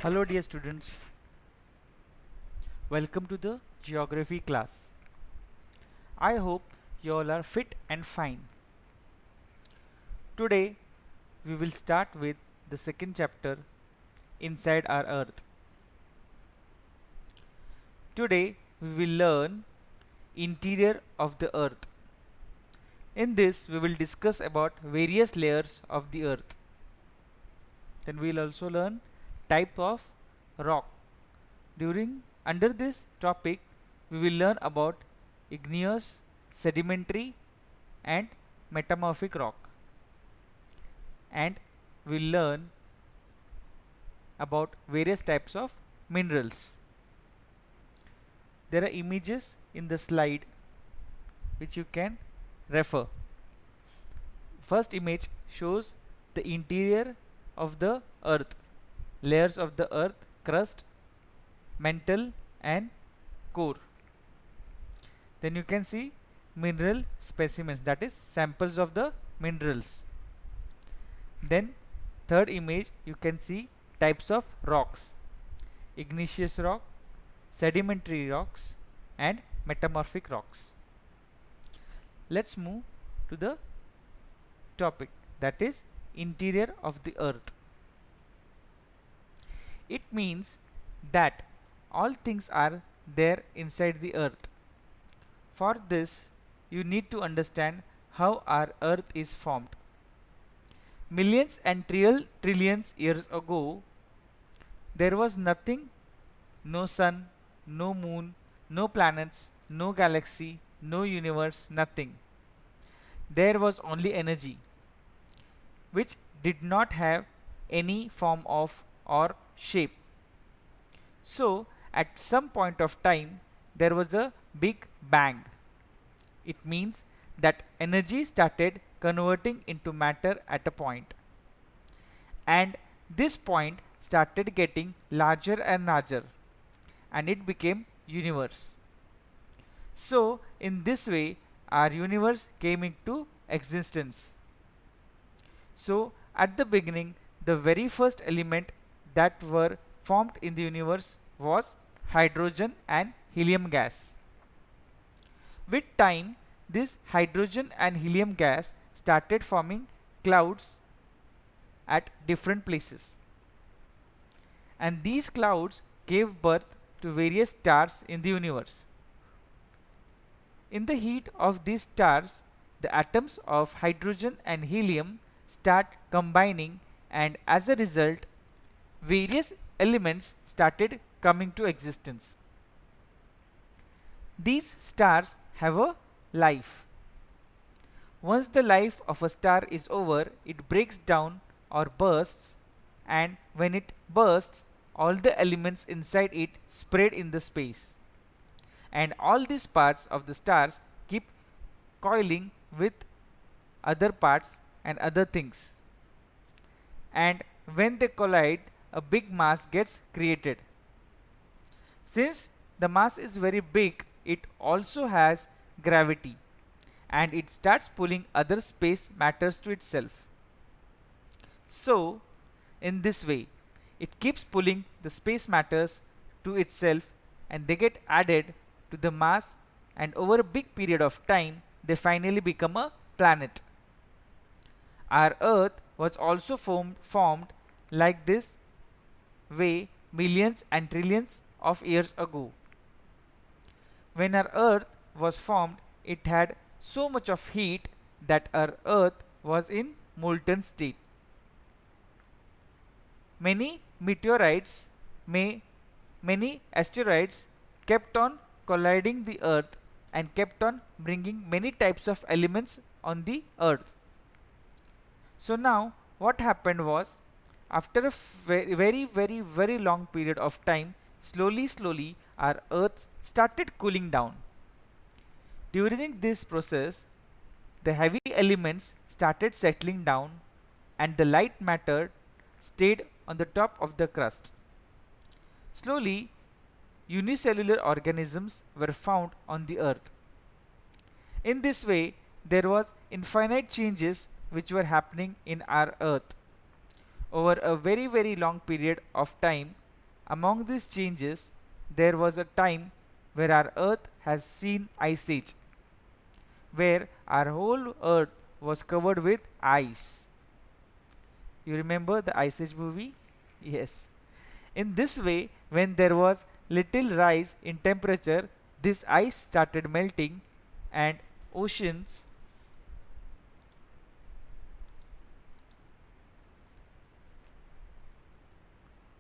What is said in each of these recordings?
Hello dear students, welcome to the geography class. I hope you all are fit and fine. Today we will start with the second chapter, Inside Our Earth. Today we will learn interior of the earth. In this we will discuss about various layers of the earth. Then we will also learn type of rock. During under this topic we will learn about igneous, sedimentary and metamorphic rock, and we'll learn about various types of minerals. There are images in the slide which you can refer. First image shows the interior of the earth, layers of the earth, crust, mantle and core. Then you can see mineral specimens, that is samples of the minerals. Then third image you can see types of rocks: igneous rock, sedimentary rocks and metamorphic rocks. Let's move to the topic, that is interior of the earth. It means that all things are there inside the earth. For this you need to understand how our earth is formed. Millions and trillions years ago there was nothing: no sun, no moon, no planets, no galaxy, no universe, nothing. There was only energy, which did not have any form of or shape. So, at some point of time, there was a big bang. It means that energy started converting into matter at a point. And this point started getting larger and larger, and it became universe. So in this way our universe came into existence. So at the beginning the very first element that were formed in the universe was hydrogen and helium gas. With time this hydrogen and helium gas started forming clouds at different places, and these clouds gave birth to various stars in the universe. In the heat of these stars, the atoms of hydrogen and helium start combining, and as a result, various elements started coming to existence. These stars have a life. Once the life of a star is over, it breaks down or bursts, and when it bursts, all the elements inside it spread in the space, and all these parts of the stars keep coiling with other parts and other things, and when they collide a big mass gets created. Since the mass is very big, it also has gravity, and it starts pulling other space matters to itself. So in this way it keeps pulling the space matters to itself, and they get added to the mass, and over a big period of time they finally become a planet. Our earth was also formed like this way millions and trillions of years ago. When our earth was formed, it had so much of heat that our earth was in molten state. Many meteorites, many asteroids kept on colliding the earth and kept on bringing many types of elements on the earth. So now what happened was, after a very long period of time, slowly our earth started cooling down. During this process the heavy elements started settling down, and the light matter stayed on the top of the crust. Slowly unicellular organisms were found on the earth. In this way there was infinite changes which were happening in our earth. Over a very long period of time, Among these changes, there was a time where our Earth has seen ice age, where our whole Earth was covered with ice. You remember the Ice Age movie? Yes. In this way, when there was little rise in temperature, this ice started melting and oceans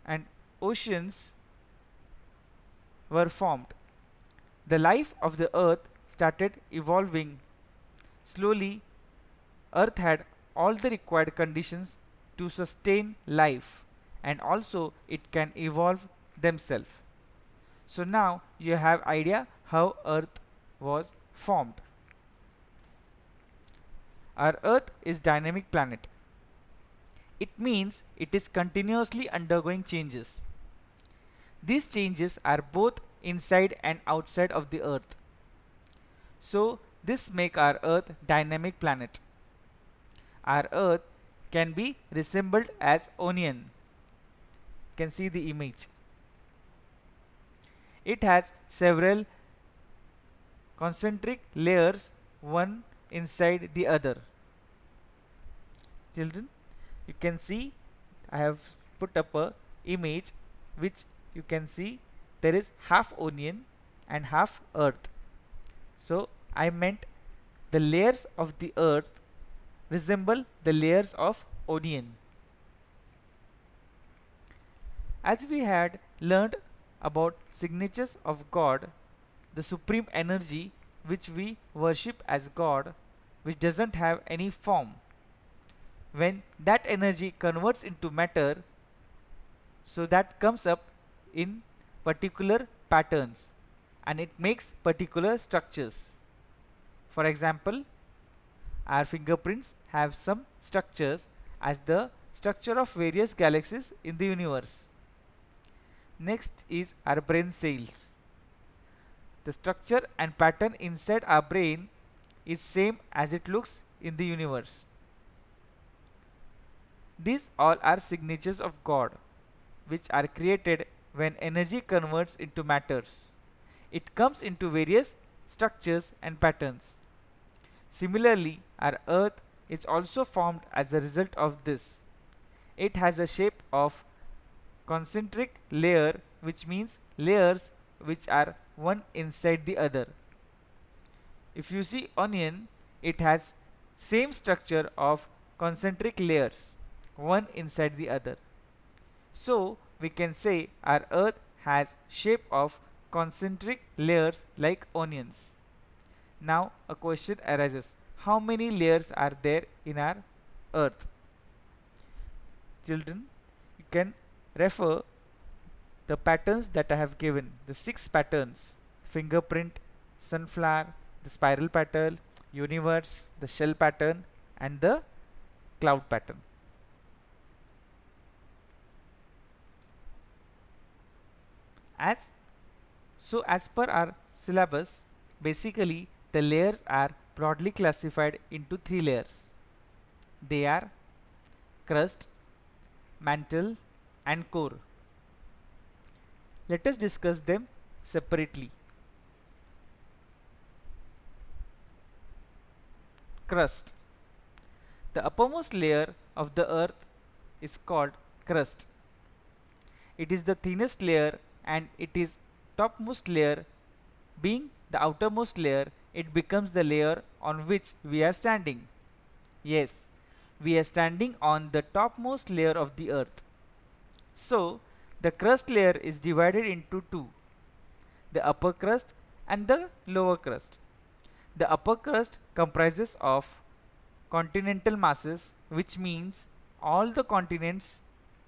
and oceans were formed. The life of the earth started evolving. Slowly, earth had all the required conditions to sustain life, and also it can evolve themselves. So now you have idea how earth was formed. Our earth is dynamic planet. It means it is continuously undergoing changes. These changes are both inside and outside of the earth. So this make our earth dynamic planet. Our earth can be resembled as onion. You can see the image. It has several concentric layers, one inside the other. Children, you can see I have put up a image which you can see there is half onion and half earth. So I meant the layers of the earth resemble the layers of onion. As we had learned about signatures of God, the supreme energy which we worship as God, which doesn't have any form. When that energy converts into matter, so that comes up in particular patterns and it makes particular structures. For example, our fingerprints have some structures as the structure of various galaxies in the universe. Next is our brain cells. The structure and pattern inside our brain is same as it looks in the universe. These all are signatures of God, which are created when energy converts into matters. It comes into various structures and patterns. Similarly, our earth is also formed as a result of this. It has a shape of concentric layer, which means layers which are one inside the other. If you see onion, it has same structure of concentric layers, one inside the other. So we can say our earth has shape of concentric layers like onions. Now a question arises. How many layers are there in our earth? Children, you can refer the patterns that I have given, the 6 patterns: fingerprint, sunflower, the spiral pattern, universe, the shell pattern, and the cloud pattern. As per our syllabus, basically the layers are broadly classified into 3 layers. They are crust, mantle, and core. Let us discuss them separately. Crust. The uppermost layer of the earth is called crust. It is the thinnest layer and it is topmost layer. Being the outermost layer, it becomes the layer on which we are standing. Yes, we are standing on the topmost layer of the earth. So, the crust layer is divided into two: the upper crust and the lower crust. The upper crust comprises of continental masses, which means all the continents,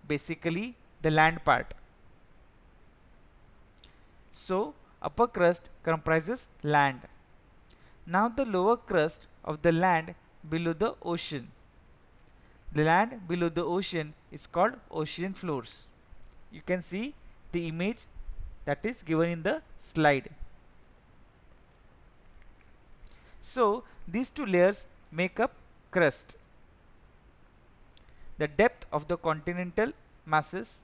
basically the land part. So, upper crust comprises land. Now the lower crust of the land below the ocean. The land below the ocean is called ocean floors. You can see the image that is given in the slide. So these two layers make up crust. The depth of the continental masses,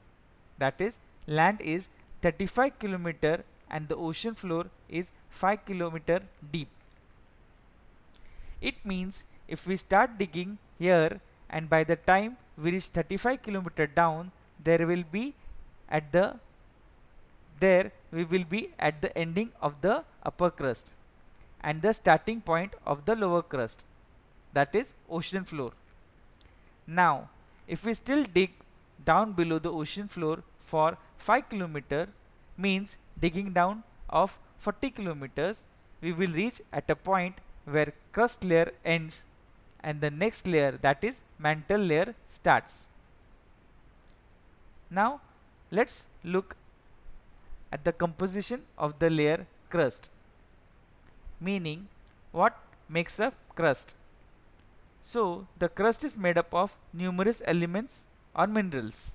that is land is 35 kilometer and the ocean floor is 5 kilometer deep. It means if we start digging here and by the time we reach 35 kilometer down, there will be at the there we will be at the ending of the upper crust and the starting point of the lower crust, that is ocean floor. Now, if we still dig down below the ocean floor for 5 kilometer, means digging down of 40 kilometers, we will reach at a point where crust layer ends and the next layer, that is mantle layer, starts. Now, let's look at the composition of the layer crust, meaning what makes up crust. So, the crust is made up of numerous elements or minerals.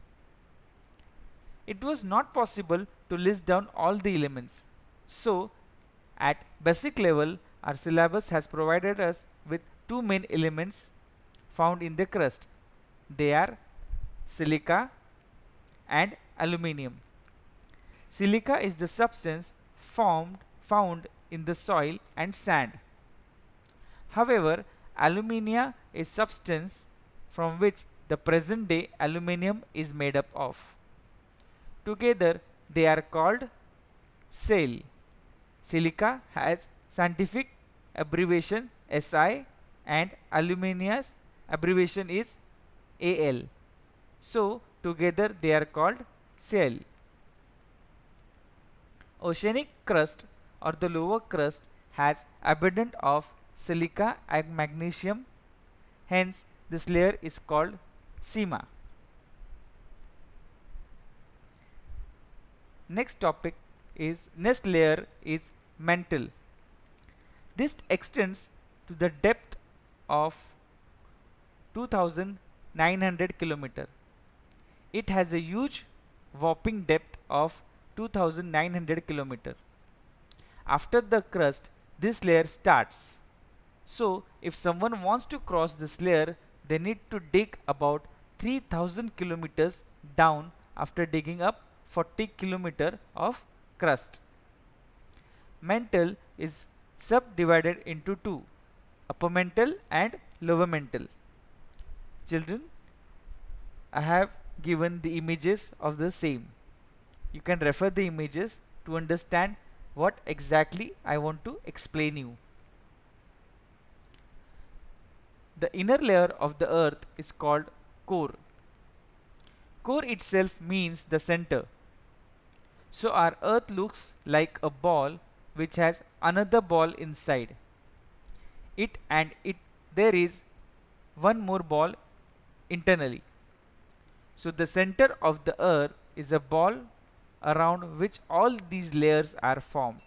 It was not possible to list down all the elements. So, at basic level, our syllabus has provided us with two main elements found in the crust. They are silica and aluminium. Silica is the substance found in the soil and sand. However, alumina is substance from which the present day aluminium is made up of. Together they are called SALE. Silica has scientific abbreviation Si and aluminia's abbreviation is Al. So together they are called SALE. Oceanic crust or the lower crust has abundance of silica and magnesium, hence this layer is called SEMA. Next layer is mantle. This extends to the depth of 2900 km. It has a huge whopping depth of 2900 km. After the crust, this layer starts. So, if someone wants to cross this layer, they need to dig about 3000 kilometers down after digging up 40 kilometer of crust. Mantle is subdivided into two, upper mantle and lower mantle. Children, I have given the images of the same. You can refer the images to understand what exactly I want to explain you. The inner layer of the earth is called core. Core itself means the center. So our earth looks like a ball which has another ball inside it, and there is one more ball internally. So the center of the earth is a ball around which all these layers are formed.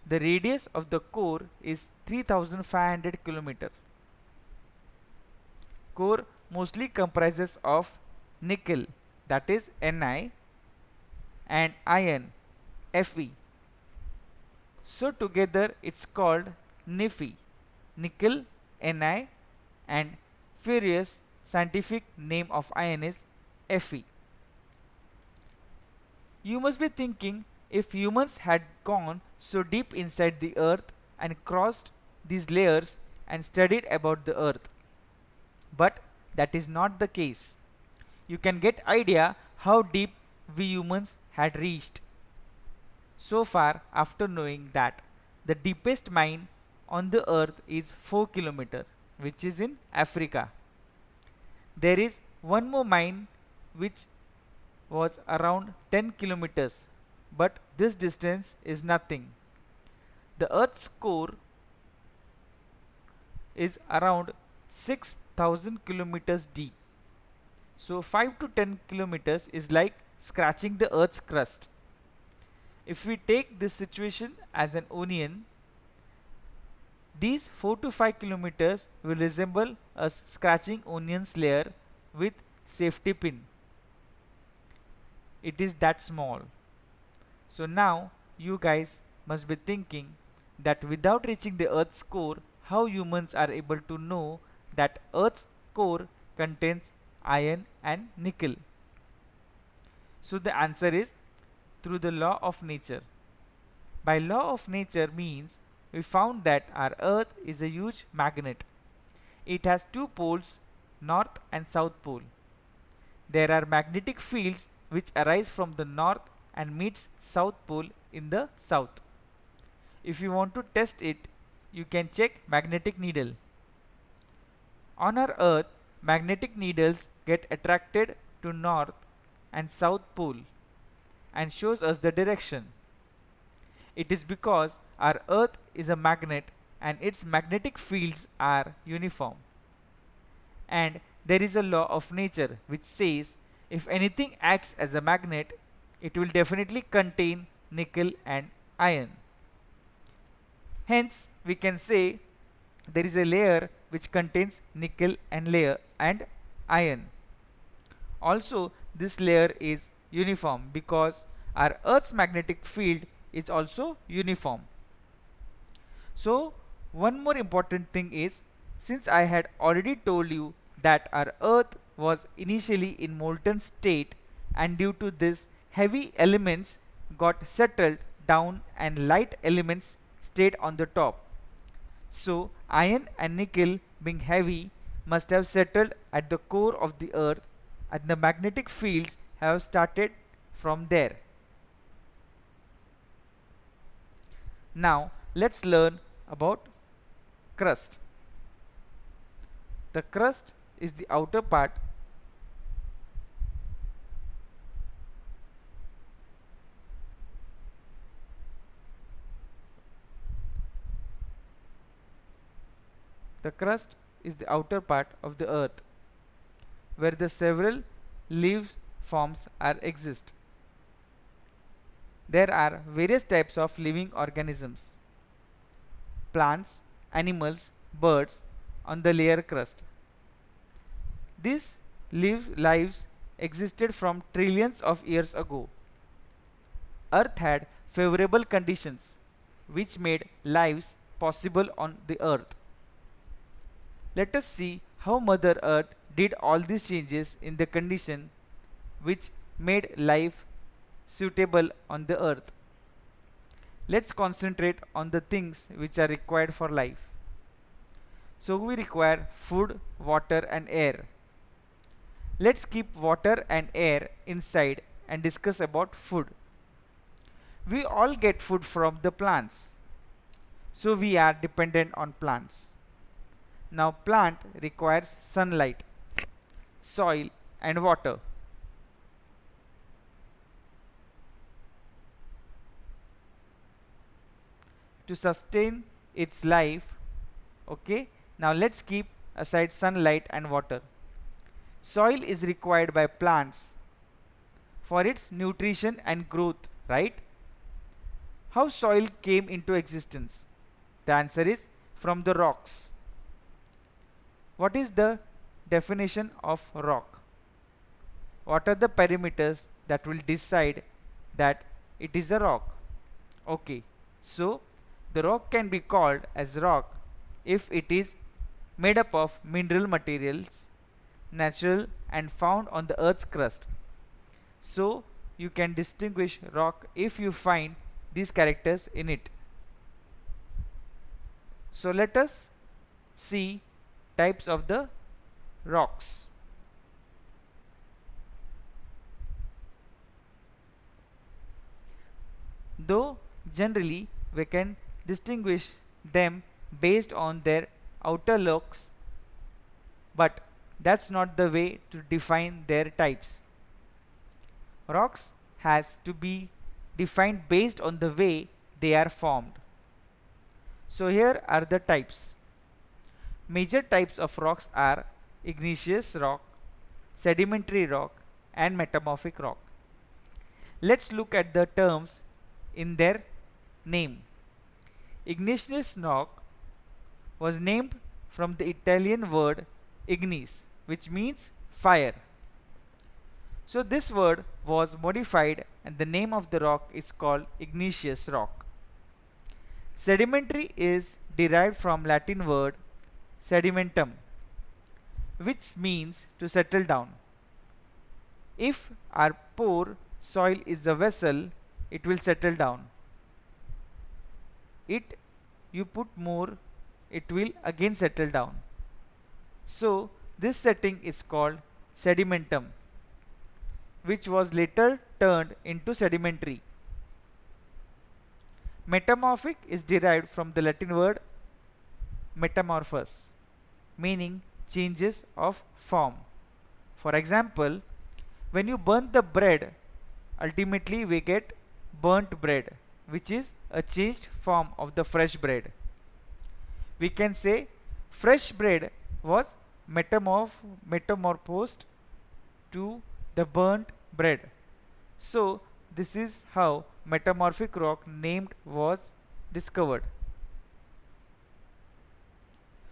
The radius of the core is 3500 km. Core mostly comprises of nickel, that is Ni, and iron, Fe. So together it's called Nife. Nickel, Ni, and ferrous scientific name of iron is Fe. You must be thinking, if humans had gone so deep inside the earth and crossed these layers and studied about the earth. But that is not the case. You can get idea how deep we humans had reached. So far, after knowing that the deepest mine on the earth is 4 km, which is in Africa. There is one more mine which was around 10 kilometers, but this distance is nothing. The earth's core is around 6000 kilometers deep. So 5 to 10 kilometers is like scratching the earth's crust. If we take this situation as an onion, these 4 to 5 kilometers will resemble a scratching onions layer with safety pin. It is that small. So now you guys must be thinking that without reaching the earth's core, how humans are able to know that earth's core contains iron and nickel. So the answer is through the law of nature. By law of nature means we found that our earth is a huge magnet. It has two poles, north and south pole. There are magnetic fields which arise from the north and meets south pole in the south. If you want to test it, you can check magnetic needle. On our earth, magnetic needles get attracted to north and south pole and shows us the direction. It is because our earth is a magnet and its magnetic fields are uniform. And there is a law of nature which says if anything acts as a magnet, it will definitely contain nickel and iron. Hence, we can say there is a layer which contains nickel and iron. Also, this layer is uniform because our Earth's magnetic field is also uniform. So, one more important thing is, since I had already told you that our Earth was initially in molten state, and due to this heavy elements got settled down and light elements stayed on the top. So iron and nickel being heavy must have settled at the core of the earth and the magnetic fields have started from there. Now let's learn about crust. The crust is the outer part of the earth where the several leaf forms exist. There are various types of living organisms, plants, animals, birds on the layer crust. These lives existed from trillions of years ago. Earth had favorable conditions which made lives possible on the earth. Let us see how Mother Earth did all these changes in the condition which made life suitable on the earth. Let's concentrate on the things which are required for life. So we require food, water and air. Let's keep water and air inside and discuss about food. We all get food from the plants. So we are dependent on plants. Now plant requires sunlight, soil and water. To sustain its life, okay, now let's keep aside sunlight and water. Soil is required by plants for its nutrition and growth, right? How soil came into existence? The answer is from the rocks. What is the definition of rock? What are the parameters that will decide that it is a rock? Okay, so the rock can be called as rock if it is made up of mineral materials, natural and found on the earth's crust. So you can distinguish rock if you find these characters in it. So let us see types of the rocks. Though generally we can distinguish them based on their outer looks, but that's not the way to define their types. Rocks has to be defined based on the way they are formed. So here are the types. Major types of rocks are igneous rock, sedimentary rock and metamorphic rock. Let's look at the terms in their name. Igneous rock was named from the Italian word ignis, which means fire. So this word was modified and the name of the rock is called igneous rock. Sedimentary is derived from Latin word sedimentum, which means to settle down. If our pore soil is a vessel, it will settle down. It you put more, it will again settle down. So this setting is called sedimentum, which was later turned into sedimentary. Metamorphic is derived from the Latin word metamorphos, meaning changes of form. For example, when you burn the bread, ultimately we get burnt bread, which is a changed form of the fresh bread. We can say fresh bread was metamorphosed to the burnt bread. So this is how metamorphic rock named was discovered.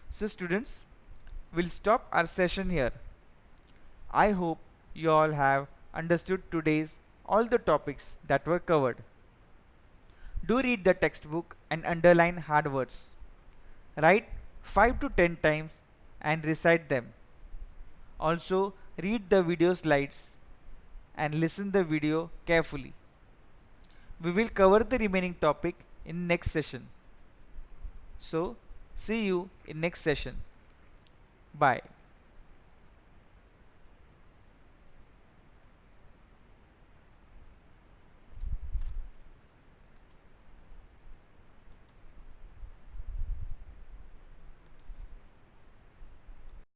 So students, we'll stop our session here. I hope you all have understood today's all the topics that were covered. Do read the textbook and underline hard words. Write 5 to 10 times and recite them. Also read the video slides and listen the video carefully. We will cover the remaining topic in next session. So see you in next session. Bye.